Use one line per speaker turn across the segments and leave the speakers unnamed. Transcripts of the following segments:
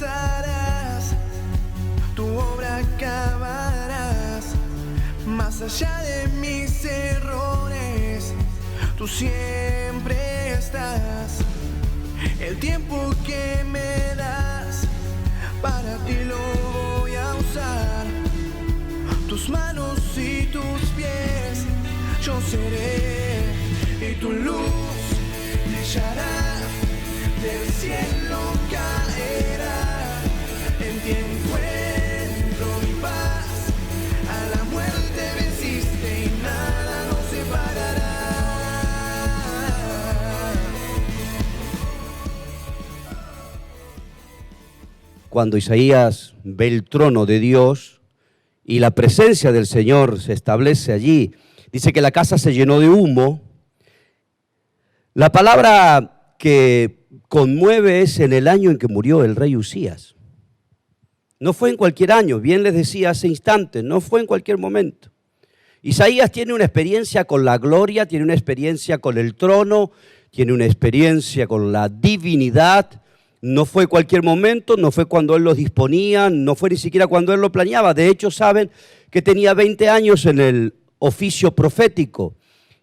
cesarás, tu obra acabarás. Más allá de mis errores, tú siempre estás. El tiempo que me das, para ti lo voy a usar. Tus manos y tus pies, yo seré, y tu luz brillará, del cielo caerá. En ti encuentro mi paz, a la muerte venciste y nada nos separará.
Cuando Isaías ve el trono de Dios y la presencia del Señor se establece allí, dice que la casa se llenó de humo. La palabra que conmueve es en el año en que murió el rey Usías. No fue en cualquier año, bien les decía hace instantes, no fue en cualquier momento. Isaías tiene una experiencia con la gloria, tiene una experiencia con el trono, tiene una experiencia con la divinidad. No fue cualquier momento, no fue cuando él lo disponía, no fue ni siquiera cuando él lo planeaba. De hecho, saben que tenía 20 años en el oficio profético.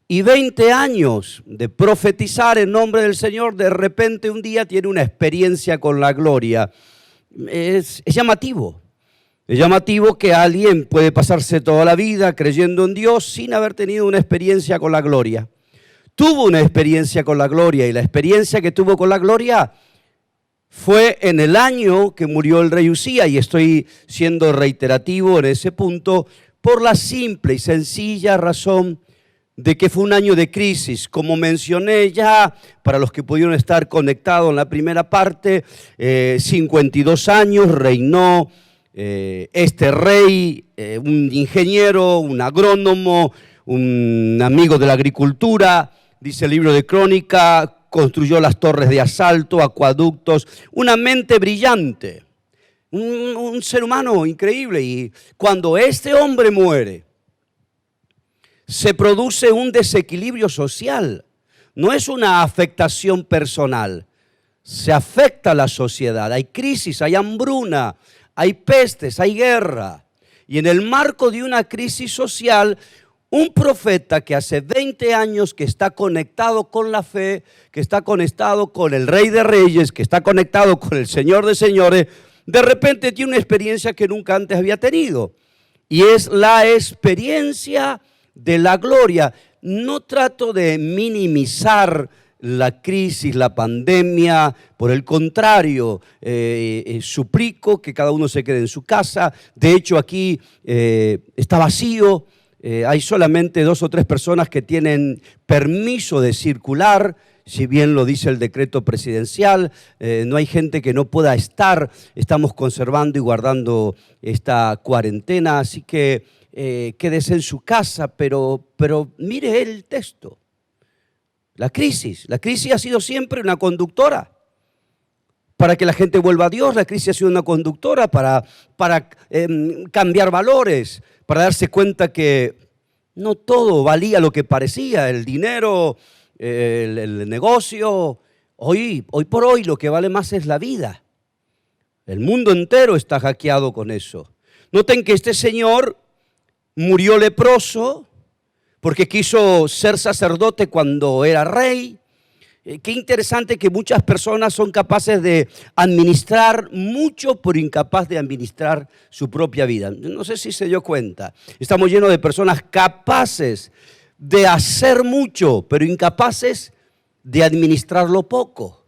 Y 20 años de profetizar en nombre del Señor, de repente un día tiene una experiencia con la gloria. Es llamativo. Es llamativo que alguien puede pasarse toda la vida creyendo en Dios sin haber tenido una experiencia con la gloria. Tuvo una experiencia con la gloria, y la experiencia que tuvo con la gloria fue en el año que murió el rey Usías, y estoy siendo reiterativo en ese punto por la simple y sencilla razón de que fue un año de crisis. Como mencioné ya, para los que pudieron estar conectados en la primera parte, 52 años reinó este rey, un ingeniero, un agrónomo, un amigo de la agricultura. Dice el libro de Crónica, construyó las torres de asalto, acueductos, una mente brillante, un ser humano increíble. Y cuando este hombre muere, se produce un desequilibrio social. No es una afectación personal, se afecta a la sociedad. Hay crisis, hay hambruna, hay pestes, hay guerra. Y en el marco de una crisis social, un profeta que hace 20 años que está conectado con la fe, que está conectado con el Rey de Reyes, que está conectado con el Señor de Señores, de repente tiene una experiencia que nunca antes había tenido. Y es la experiencia de la gloria. No trato de minimizar la crisis, la pandemia, por el contrario, suplico que cada uno se quede en su casa. De hecho, aquí está vacío. Hay solamente 2 o 3 personas que tienen permiso de circular, si bien lo dice el decreto presidencial. No hay gente que no pueda estar. Estamos conservando y guardando esta cuarentena, así que quédese en su casa, pero mire el texto. La crisis ha sido siempre una conductora para que la gente vuelva a Dios. La crisis ha sido una conductora para cambiar valores, para darse cuenta que no todo valía lo que parecía, el dinero, el negocio. Hoy por hoy lo que vale más es la vida. El mundo entero está hackeado con eso. Noten que este señor murió leproso porque quiso ser sacerdote cuando era rey. Qué interesante que muchas personas son capaces de administrar mucho, pero incapaz de administrar su propia vida. No sé si se dio cuenta. Estamos llenos de personas capaces de hacer mucho, pero incapaces de administrarlo poco,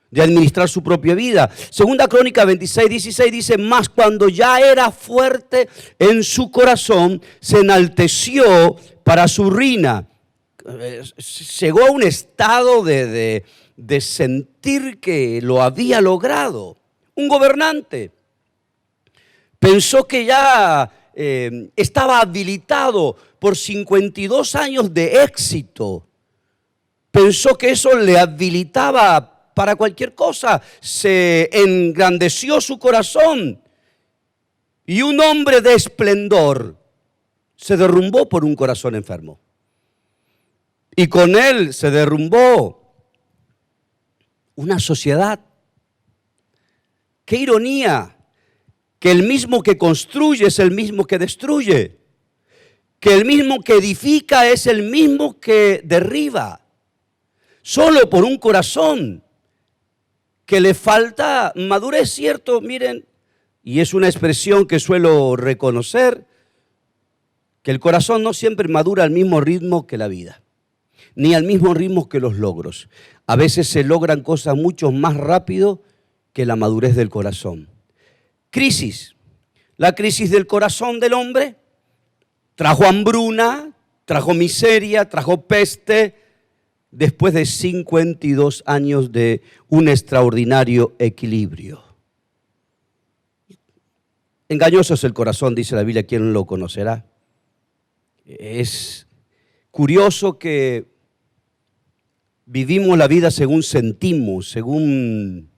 de administrar su propia vida. Segunda Crónica 26:16 dice: mas cuando ya era fuerte en su corazón, se enalteció para su ruina. Llegó a un estado de sentir que lo había logrado. Un gobernante pensó que ya estaba habilitado por 52 años de éxito. Pensó que eso le habilitaba para cualquier cosa. Se engrandeció su corazón. Y un hombre de esplendor se derrumbó por un corazón enfermo. Y con él se derrumbó una sociedad. ¡Qué ironía! Que el mismo que construye es el mismo que destruye. Que el mismo que edifica es el mismo que derriba. Solo por un corazón que le falta madurez, ¿cierto? Miren, y es una expresión que suelo reconocer, que el corazón no siempre madura al mismo ritmo que la vida, ni al mismo ritmo que los logros. A veces se logran cosas mucho más rápido que la madurez del corazón. Crisis. La crisis del corazón del hombre trajo hambruna, trajo miseria, trajo peste, después de 52 años de un extraordinario equilibrio. Engañoso es el corazón, dice la Biblia, ¿quién lo conocerá? Es curioso que vivimos la vida según sentimos, según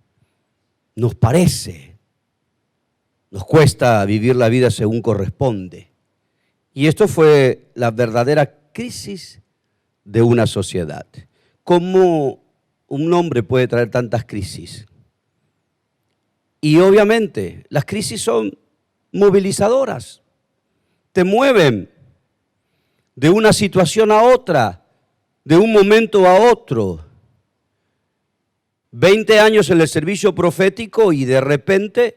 nos parece. Nos cuesta vivir la vida según corresponde. Y esto fue la verdadera crisis de una sociedad. ¿Cómo un hombre puede traer tantas crisis? Y obviamente las crisis son movilizadoras. Te mueven de una situación a otra, de un momento a otro. 20 años en el servicio profético y de repente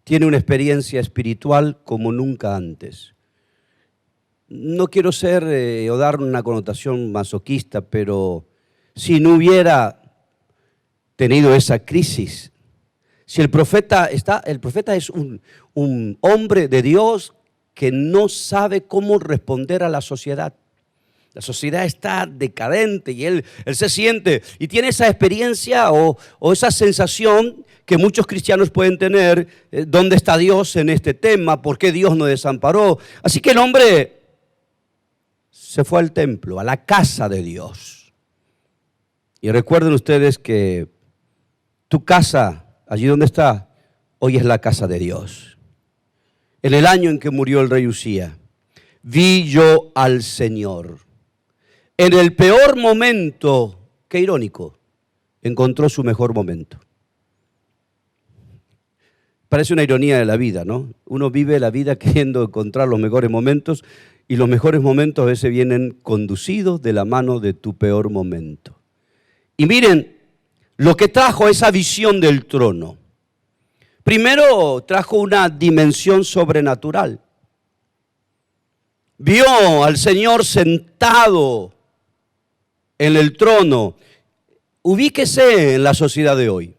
tiene una experiencia espiritual como nunca antes. No quiero ser o dar una connotación masoquista, pero si no hubiera tenido esa crisis, si el profeta es un hombre de Dios que no sabe cómo responder a la sociedad. La sociedad está decadente y él se siente y tiene esa experiencia o esa sensación que muchos cristianos pueden tener. ¿Dónde está Dios en este tema? ¿Por qué Dios nos desamparó? Así que el hombre se fue al templo, a la casa de Dios. Y recuerden ustedes que tu casa, allí donde está, hoy es la casa de Dios. En el año en que murió el rey Usía, vi yo al Señor. En el peor momento, qué irónico, encontró su mejor momento. Parece una ironía de la vida, ¿no? Uno vive la vida queriendo encontrar los mejores momentos y los mejores momentos a veces vienen conducidos de la mano de tu peor momento. Y miren lo que trajo esa visión del trono. Primero trajo una dimensión sobrenatural. Vio al Señor sentado en el trono. Ubíquese en la sociedad de hoy.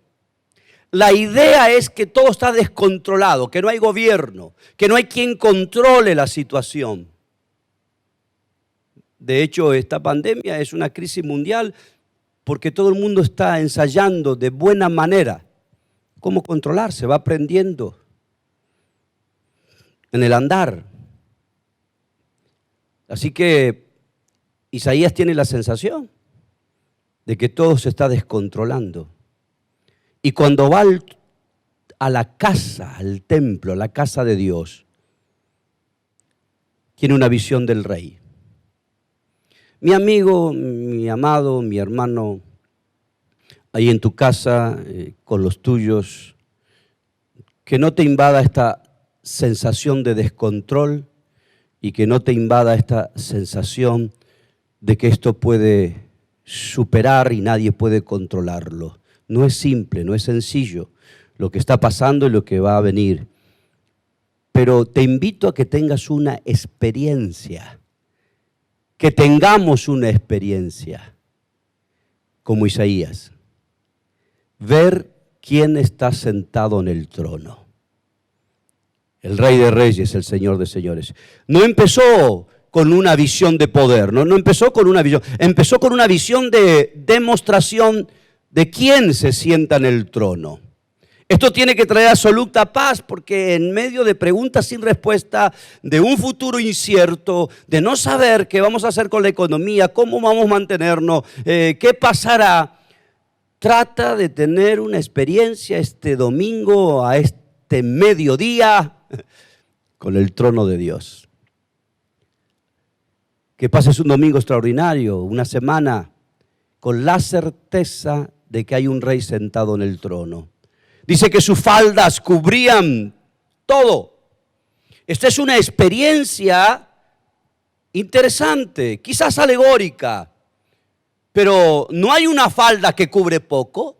La idea es que todo está descontrolado, que no hay gobierno, que no hay quien controle la situación. De hecho, esta pandemia es una crisis mundial porque todo el mundo está ensayando de buena manera cómo controlarse, va aprendiendo en el andar. Así que Isaías tiene la sensación de que todo se está descontrolando. Y cuando va a la casa, al templo, a la casa de Dios, tiene una visión del rey. Mi amigo, mi amado, mi hermano, ahí en tu casa, con los tuyos, que no te invada esta sensación de descontrol y que no te invada esta sensación de que esto puede superar y nadie puede controlarlo. No es simple, no es sencillo lo que está pasando y lo que va a venir. Pero te invito a que tengas una experiencia, que tengamos una experiencia como Isaías. Ver quién está sentado en el trono. El Rey de Reyes, el Señor de Señores. No empezó con una visión de poder, no empezó con una visión, empezó con una visión de demostración de quién se sienta en el trono. Esto tiene que traer absoluta paz porque en medio de preguntas sin respuesta, de un futuro incierto, de no saber qué vamos a hacer con la economía, cómo vamos a mantenernos, qué pasará, trata de tener una experiencia este domingo a este mediodía con el trono de Dios. Que pases un domingo extraordinario, una semana con la certeza de que hay un rey sentado en el trono. Dice que sus faldas cubrían todo. Esta es una experiencia interesante, quizás alegórica, pero no hay una falda que cubre poco,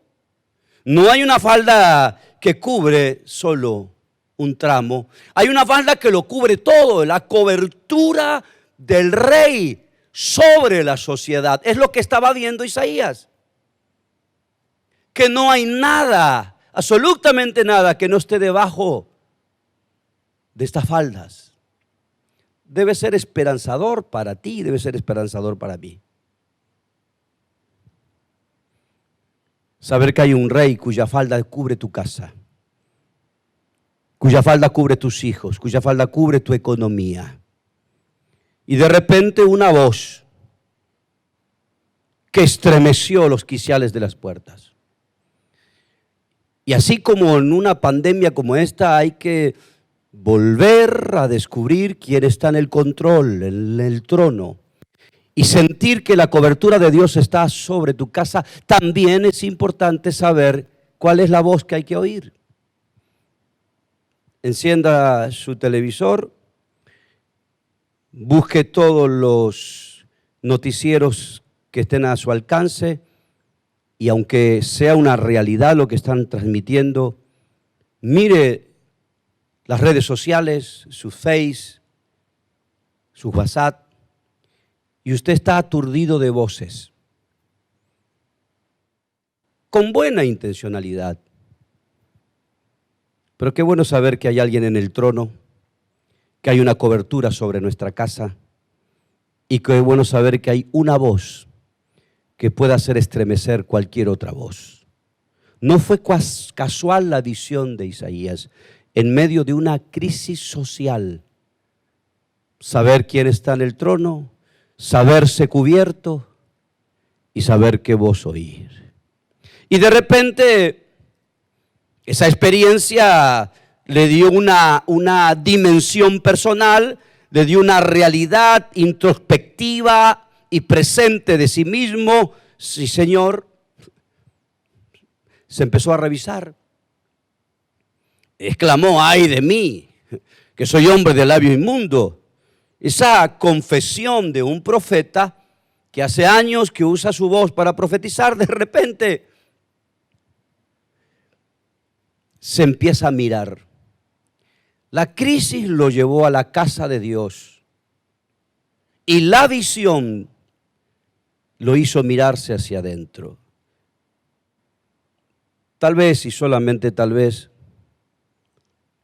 no hay una falda que cubre solo un tramo, hay una falda que lo cubre todo, la cobertura del rey sobre la sociedad. Es lo que estaba viendo Isaías, que no hay nada, absolutamente nada que no esté debajo de estas faldas. Debe ser esperanzador para ti, debe ser esperanzador para mí. Saber que hay un rey cuya falda cubre tu casa, cuya falda cubre tus hijos, cuya falda cubre tu economía. Y de repente una voz que estremeció los quiciales de las puertas. Y así como en una pandemia como esta hay que volver a descubrir quién está en el control, en el trono, y sentir que la cobertura de Dios está sobre tu casa, también es importante saber cuál es la voz que hay que oír. Encienda su televisor, busque todos los noticieros que estén a su alcance y aunque sea una realidad lo que están transmitiendo, mire las redes sociales, su Face, su WhatsApp, y usted está aturdido de voces, con buena intencionalidad. Pero qué bueno saber que hay alguien en el trono, que hay una cobertura sobre nuestra casa, y qué bueno saber que hay una voz que pueda hacer estremecer cualquier otra voz. No fue casual la visión de Isaías. En medio de una crisis social, saber quién está en el trono, saberse cubierto y saber qué voz oír. Y de repente esa experiencia le dio una dimensión personal, le dio una realidad introspectiva y presente de sí mismo. Sí, Señor, se empezó a revisar. Exclamó: ay de mí, que soy hombre de labio inmundo. Esa confesión de un profeta que hace años que usa su voz para profetizar, de repente se empieza a mirar. La crisis lo llevó a la casa de Dios y la visión lo hizo mirarse hacia adentro. Tal vez, y solamente tal vez,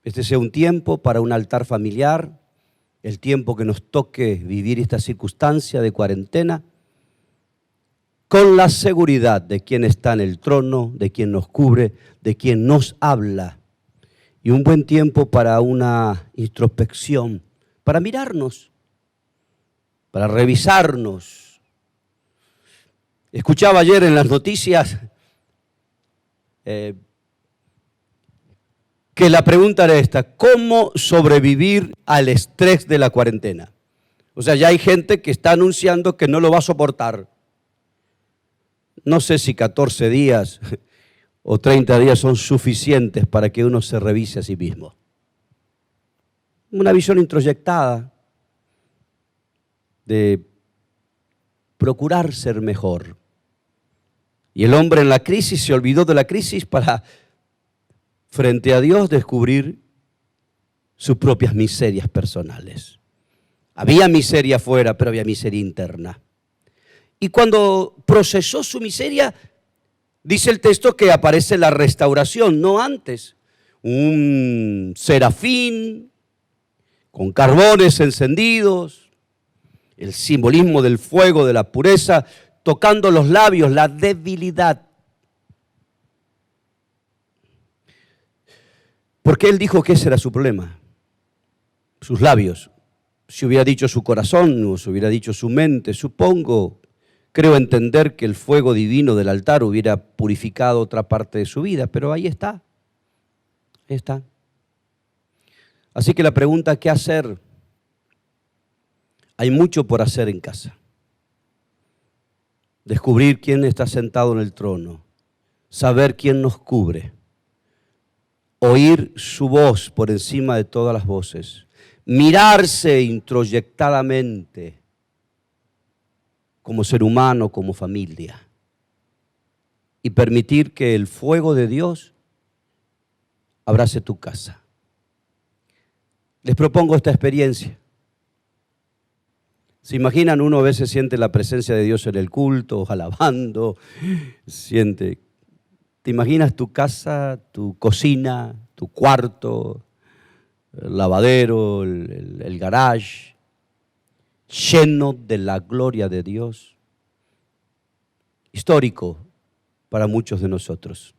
este sea un tiempo para un altar familiar, el tiempo que nos toque vivir esta circunstancia de cuarentena, con la seguridad de quien está en el trono, de quien nos cubre, de quien nos habla, y un buen tiempo para una introspección, para mirarnos, para revisarnos. Escuchaba ayer en las noticias que la pregunta era esta: ¿cómo sobrevivir al estrés de la cuarentena? O sea, ya hay gente que está anunciando que no lo va a soportar. No sé si 14 días o 30 días son suficientes para que uno se revise a sí mismo. Una visión introyectada de procurar ser mejor. Y el hombre en la crisis se olvidó de la crisis para, frente a Dios, descubrir sus propias miserias personales. Había miseria afuera, pero había miseria interna. Y cuando procesó su miseria, dice el texto que aparece la restauración, no antes. Un serafín con carbones encendidos, el simbolismo del fuego, de la pureza, tocando los labios, la debilidad. Porque él dijo que ese era su problema, sus labios. Si hubiera dicho su corazón o si hubiera dicho su mente, supongo, creo entender que el fuego divino del altar hubiera purificado otra parte de su vida, pero ahí está, ahí está. Así que la pregunta, ¿qué hacer? Hay mucho por hacer en casa. Descubrir quién está sentado en el trono, saber quién nos cubre, oír su voz por encima de todas las voces, mirarse introyectadamente como ser humano, como familia, y permitir que el fuego de Dios abrace tu casa. Les propongo esta experiencia. ¿Se imaginan? Uno a veces siente la presencia de Dios en el culto, alabando, ¿te imaginas tu casa, tu cocina, tu cuarto, el lavadero, el garage, lleno de la gloria de Dios? Histórico para muchos de nosotros.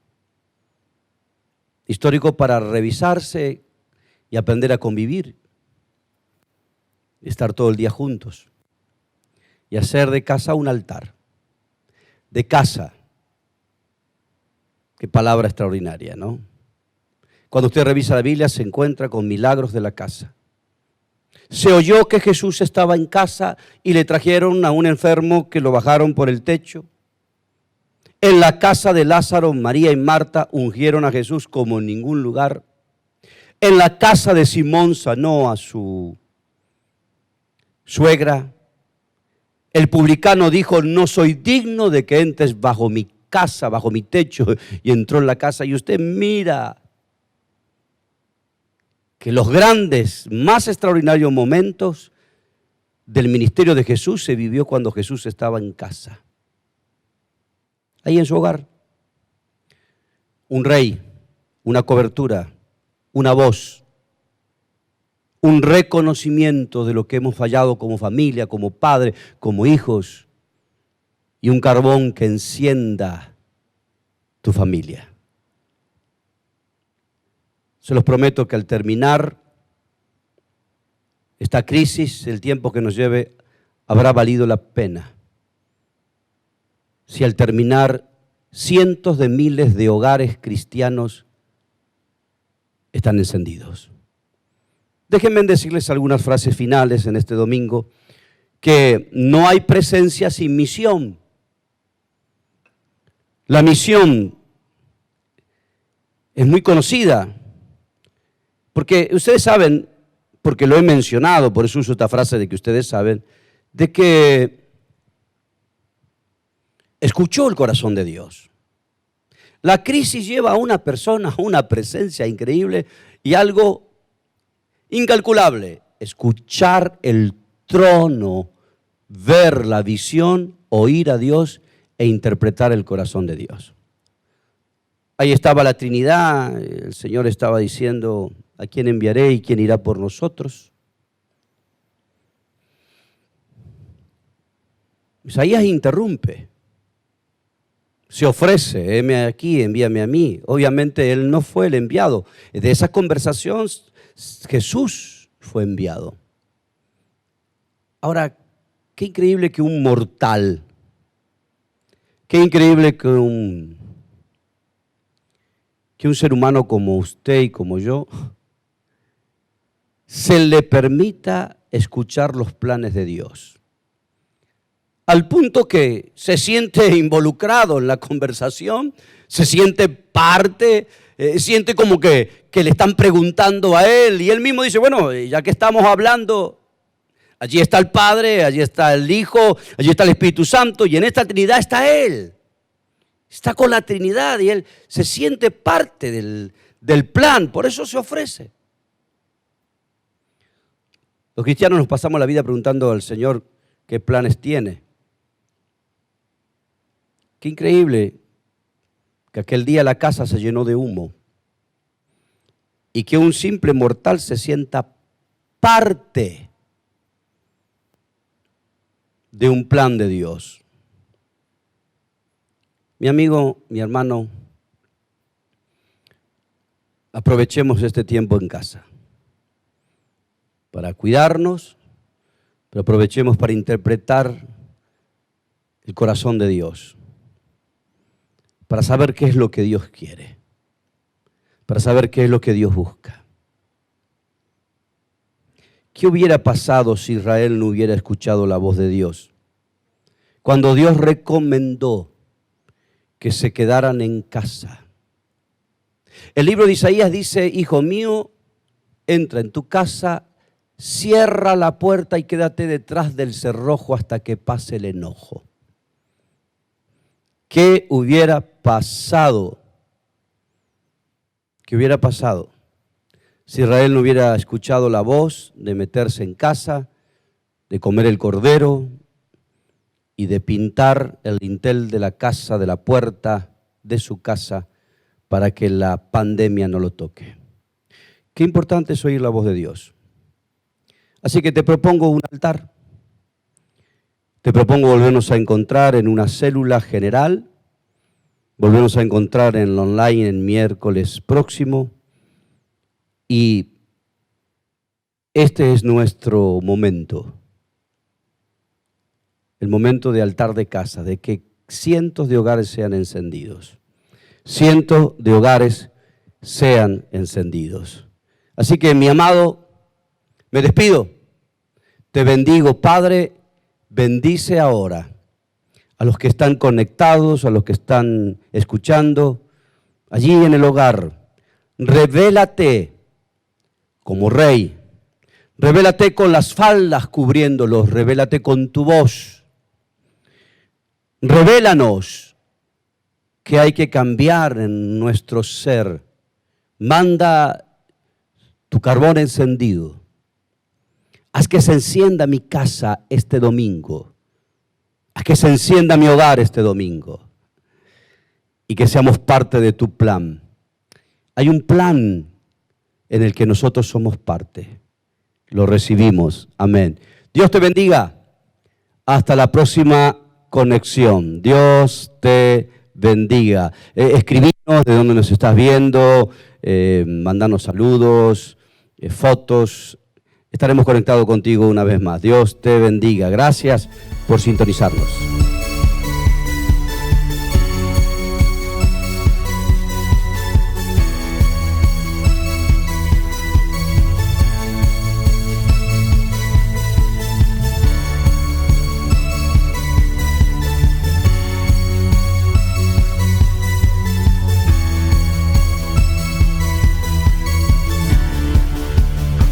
Histórico para revisarse y aprender a convivir, estar todo el día juntos y hacer de casa un altar. De casa. Qué palabra extraordinaria, ¿no? Cuando usted revisa la Biblia se encuentra con milagros de la casa. Se oyó que Jesús estaba en casa y le trajeron a un enfermo que lo bajaron por el techo. En la casa de Lázaro, María y Marta ungieron a Jesús como en ningún lugar. En la casa de Simón sanó a su suegra. El publicano dijo, no soy digno de que entres bajo mi casa, bajo mi techo, y entró en la casa. Y usted mira que los grandes, más extraordinarios momentos del ministerio de Jesús se vivió cuando Jesús estaba en casa, ahí en su hogar. Un rey, una cobertura, una voz, un reconocimiento de lo que hemos fallado como familia, como padre, como hijos, y un carbón que encienda tu familia. Se los prometo que al terminar esta crisis, el tiempo que nos lleve, habrá valido la pena. Si al terminar cientos de miles de hogares cristianos están encendidos. Déjenme decirles algunas frases finales en este domingo, que no hay presencia sin misión. La misión es muy conocida, porque ustedes saben, porque lo he mencionado, por eso uso esta frase de que ustedes saben, de que escuchó el corazón de Dios. La crisis lleva a una persona a una presencia increíble y algo incalculable: escuchar el trono, ver la visión, oír a Dios e interpretar el corazón de Dios. Ahí estaba la Trinidad, el Señor estaba diciendo, ¿a quién enviaré y quién irá por nosotros? Isaías interrumpe, se ofrece, heme aquí, envíame a mí. Obviamente él no fue el enviado. De esa conversación Jesús fue enviado. Ahora, qué increíble que un mortal, qué increíble que un ser humano como usted y como yo se le permita escuchar los planes de Dios. Al punto que se siente involucrado en la conversación, se siente parte, siente como que le están preguntando a él, y él mismo dice, bueno, ya que estamos hablando, allí está el Padre, allí está el Hijo, allí está el Espíritu Santo, y en esta Trinidad está Él. Está con la Trinidad y Él se siente parte del plan, por eso se ofrece. Los cristianos nos pasamos la vida preguntando al Señor qué planes tiene. Qué increíble que aquel día la casa se llenó de humo y que un simple mortal se sienta parte de un plan de Dios. Mi amigo, mi hermano, aprovechemos este tiempo en casa para cuidarnos, pero aprovechemos para interpretar el corazón de Dios, para saber qué es lo que Dios quiere, para saber qué es lo que Dios busca. ¿Qué hubiera pasado si Israel no hubiera escuchado la voz de Dios? Cuando Dios recomendó que se quedaran en casa. El libro de Isaías dice: hijo mío, entra en tu casa, cierra la puerta y quédate detrás del cerrojo hasta que pase el enojo. ¿Qué hubiera pasado? ¿Qué hubiera pasado si Israel no hubiera escuchado la voz de meterse en casa, de comer el cordero y de pintar el dintel de la casa, de la puerta de su casa, para que la pandemia no lo toque? Qué importante es oír la voz de Dios. Así que te propongo un altar. Te propongo volvernos a encontrar en una célula general, volvernos a encontrar en lo online el miércoles próximo, y este es nuestro momento, el momento de altar de casa, de que cientos de hogares sean encendidos, cientos de hogares sean encendidos. Así que, mi amado, me despido, te bendigo, Padre. Bendice ahora a los que están conectados, a los que están escuchando, allí en el hogar. Revélate como Rey, revélate con las faldas cubriéndolos, revélate con tu voz. Revélanos que hay que cambiar en nuestro ser. Manda tu carbón encendido. Haz que se encienda mi casa este domingo. Haz que se encienda mi hogar este domingo. Y que seamos parte de tu plan. Hay un plan en el que nosotros somos parte. Lo recibimos. Amén. Dios te bendiga. Hasta la próxima conexión. Dios te bendiga. Escribinos de dónde nos estás viendo. Mandanos saludos, fotos. Estaremos conectados contigo una vez más. Dios te bendiga. Gracias por sintonizarnos.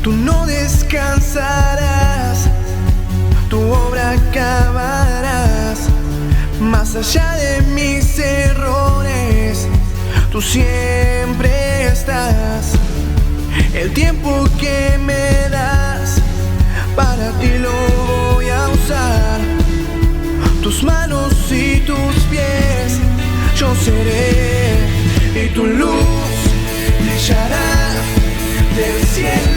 Tú no descansarás, tu obra acabarás. Más allá de mis errores, tú siempre estás. El tiempo que me das, para ti lo voy a usar. Tus manos y tus pies, yo seré, y tu luz brillará del cielo.